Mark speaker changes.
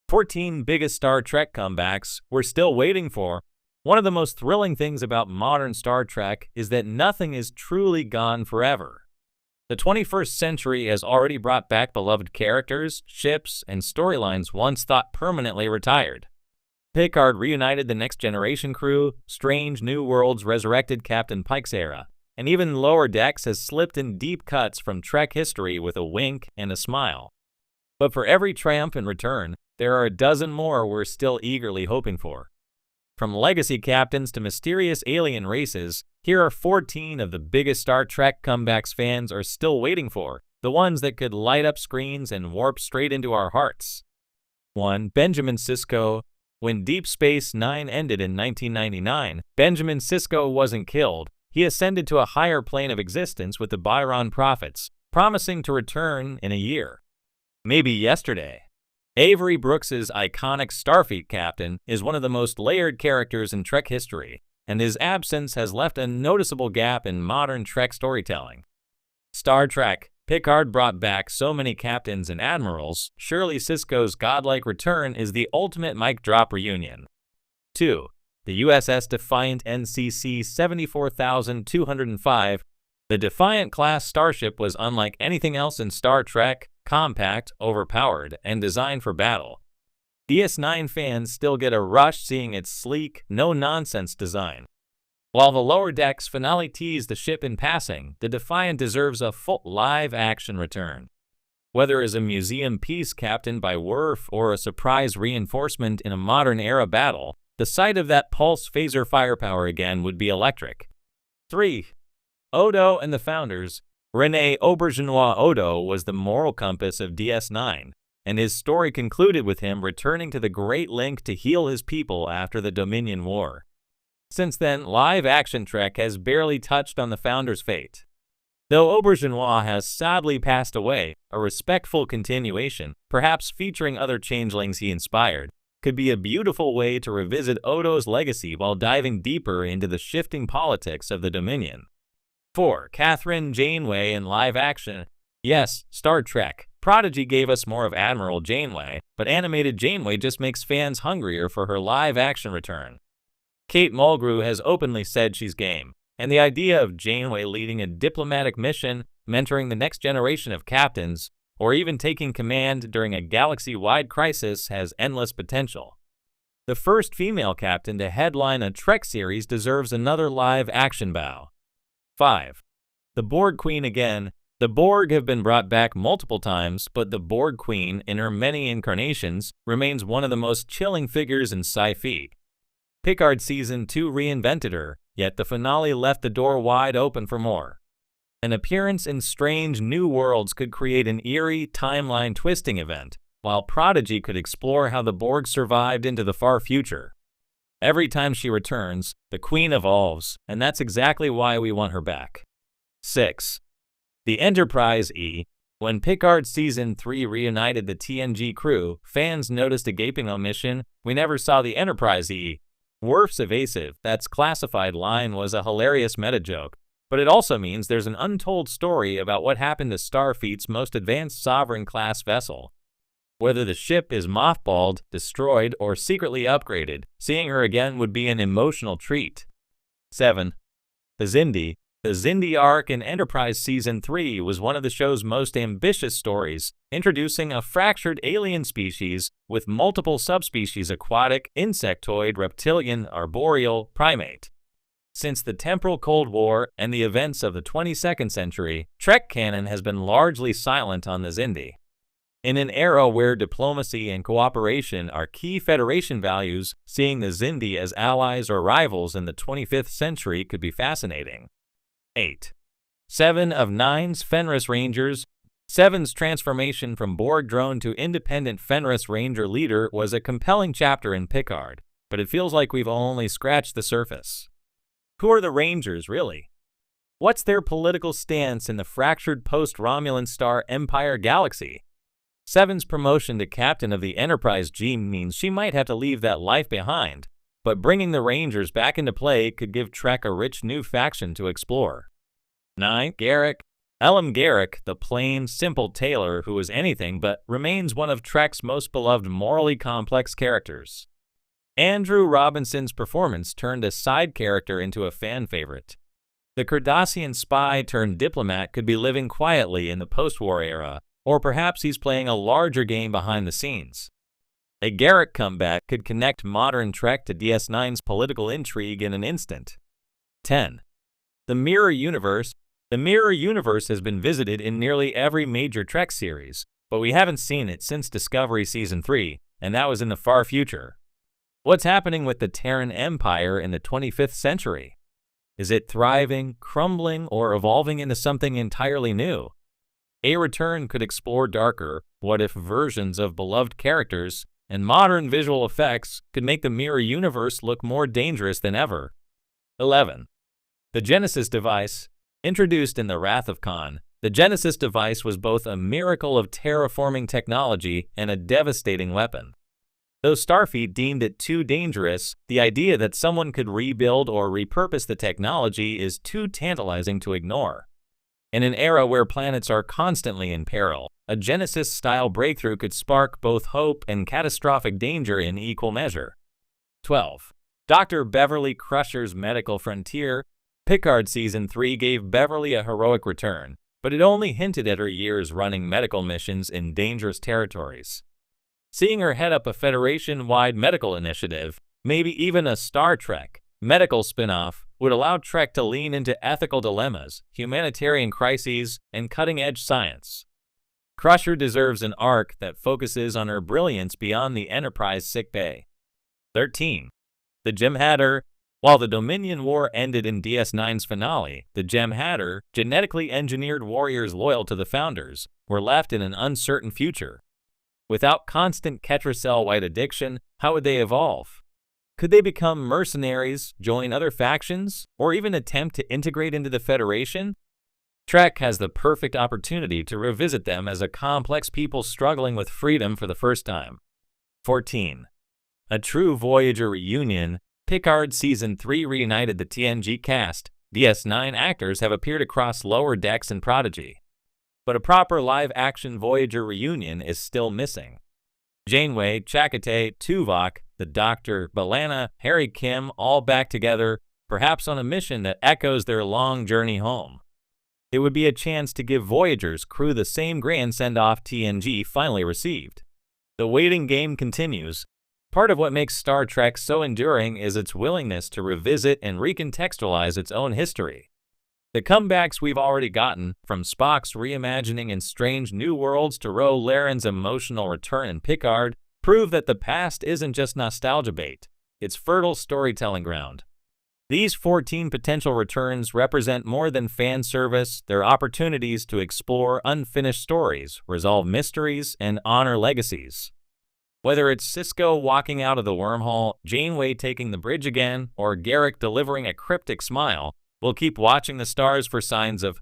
Speaker 1: 14 biggest Star Trek comebacks we're still waiting for. One of the most thrilling things about modern Star Trek is that nothing is truly gone forever. The 21st century has already brought back beloved characters, ships, and storylines once thought permanently retired. Picard reunited the Next Generation crew, Strange New Worlds resurrected Captain Pike's era, and even Lower Decks has slipped in deep cuts from Trek history with a wink and a smile. But for every triumphant return, there are a dozen more we're still eagerly hoping for. From legacy captains to mysterious alien races, here are 14 of the biggest Star Trek comebacks fans are still waiting for, the ones that could light up screens and warp straight into our hearts. 1. Benjamin Sisko. When Deep Space Nine ended in 1999, Benjamin Sisko wasn't killed. He ascended to a higher plane of existence with the Byron Prophets, promising to return in a year. Maybe yesterday. Avery Brooks's iconic Starfleet captain is one of the most layered characters in Trek history, and his absence has left a noticeable gap in modern Trek storytelling. Star Trek. Picard brought back so many captains and admirals, surely Sisko's godlike return is the ultimate mic drop reunion. 2. The USS Defiant NCC 74205. The Defiant-class starship was unlike anything else in Star Trek, compact, overpowered, and designed for battle. DS9 fans still get a rush seeing its sleek, no-nonsense design. While the Lower Decks finale teased the ship in passing, the Defiant deserves a full live-action return. Whether as a museum piece captained by Worf or a surprise reinforcement in a modern-era battle, the sight of that pulse phaser firepower again would be electric. 3. Odo and the Founders. René Auberjonois Odo was the moral compass of DS9, and his story concluded with him returning to the Great Link to heal his people after the Dominion War. Since then, live-action Trek has barely touched on the Founders' fate. Though Auberjonois has sadly passed away, a respectful continuation, perhaps featuring other changelings he inspired, could be a beautiful way to revisit Odo's legacy while diving deeper into the shifting politics of the Dominion. 4. Catherine Janeway in live action. Yes, Star Trek. Prodigy gave us more of Admiral Janeway, but animated Janeway just makes fans hungrier for her live-action return. Kate Mulgrew has openly said she's game, and the idea of Janeway leading a diplomatic mission, mentoring the next generation of captains, or even taking command during a galaxy-wide crisis has endless potential. The first female captain to headline a Trek series deserves another live-action bow. 5. The Borg Queen again. The Borg have been brought back multiple times, but the Borg Queen, in her many incarnations, remains one of the most chilling figures in sci-fi. Picard Season 2 reinvented her, yet the finale left the door wide open for more. An appearance in Strange New Worlds could create an eerie, timeline-twisting event, while Prodigy could explore how the Borg survived into the far future. Every time she returns, the Queen evolves, and that's exactly why we want her back. 6. The Enterprise E. When Picard Season 3 reunited the TNG crew, fans noticed a gaping omission: we never saw the Enterprise E. Worf's evasive, "that's classified" line was a hilarious meta-joke, but it also means there's an untold story about what happened to Starfleet's most advanced Sovereign-class vessel. Whether the ship is mothballed, destroyed, or secretly upgraded, seeing her again would be an emotional treat. 7. The Xindi. The Xindi arc in Enterprise Season 3 was one of the show's most ambitious stories, introducing a fractured alien species with multiple subspecies: aquatic, insectoid, reptilian, arboreal, primate. Since the temporal Cold War and the events of the 22nd century, Trek canon has been largely silent on the Xindi. In an era where diplomacy and cooperation are key Federation values, seeing the Xindi as allies or rivals in the 25th century could be fascinating. 8. 7 of 9's Fenris Rangers. 7's transformation from Borg drone to independent Fenris Ranger leader was a compelling chapter in Picard, but it feels like we've only scratched the surface. Who are the Rangers, really? What's their political stance in the fractured post-Romulan star Empire galaxy? 7's promotion to captain of the Enterprise G means she might have to leave that life behind, but bringing the Rangers back into play could give Trek a rich new faction to explore. 9. Garak. Elam Garak, the plain, simple tailor who is anything but, remains one of Trek's most beloved morally complex characters. Andrew Robinson's performance turned a side character into a fan favorite. The Cardassian spy turned diplomat could be living quietly in the post-war era, or perhaps he's playing a larger game behind the scenes. A Garak comeback could connect modern Trek to DS9's political intrigue in an instant. 10. The Mirror Universe. The Mirror Universe has been visited in nearly every major Trek series, but we haven't seen it since Discovery Season 3, and that was in the far future. What's happening with the Terran Empire in the 25th century? Is it thriving, crumbling, or evolving into something entirely new? A return could explore darker, what-if versions of beloved characters, and modern visual effects could make the Mirror Universe look more dangerous than ever. 11. The Genesis device. Introduced in the Wrath of Khan, the Genesis device was both a miracle of terraforming technology and a devastating weapon. Though Starfleet deemed it too dangerous, the idea that someone could rebuild or repurpose the technology is too tantalizing to ignore. In an era where planets are constantly in peril, a Genesis-style breakthrough could spark both hope and catastrophic danger in equal measure. 12. Dr. Beverly Crusher's medical frontier. Picard Season 3 gave Beverly a heroic return, but it only hinted at her years running medical missions in dangerous territories. Seeing her head up a Federation-wide medical initiative, maybe even a Star Trek medical spin-off, would allow Trek to lean into ethical dilemmas, humanitarian crises, and cutting-edge science. Crusher deserves an arc that focuses on her brilliance beyond the Enterprise sickbay. 13. The Jem'Hadar. While the Dominion War ended in DS9's finale, the Jem'Hadar, genetically engineered warriors loyal to the Founders, were left in an uncertain future. Without constant Ketracel white addiction, how would they evolve? Could they become mercenaries, join other factions, or even attempt to integrate into the Federation? Trek has the perfect opportunity to revisit them as a complex people struggling with freedom for the first time. 14. A true Voyager reunion. Picard Season 3 reunited the TNG cast. DS9 actors have appeared across Lower Decks and Prodigy. But a proper live-action Voyager reunion is still missing. Janeway, Chakotay, Tuvok, the Doctor, B'Elanna, Harry Kim, all back together, perhaps on a mission that echoes their long journey home. It would be a chance to give Voyager's crew the same grand send-off TNG finally received. The waiting game continues. Part of what makes Star Trek so enduring is its willingness to revisit and recontextualize its own history. The comebacks we've already gotten, from Spock's reimagining in Strange New Worlds to Ro Laren's emotional return in Picard, prove that the past isn't just nostalgia bait, it's fertile storytelling ground. These 14 potential returns represent more than fan service, they're opportunities to explore unfinished stories, resolve mysteries, and honor legacies. Whether it's Sisko walking out of the wormhole, Janeway taking the bridge again, or Garak delivering a cryptic smile, we'll keep watching the stars for signs of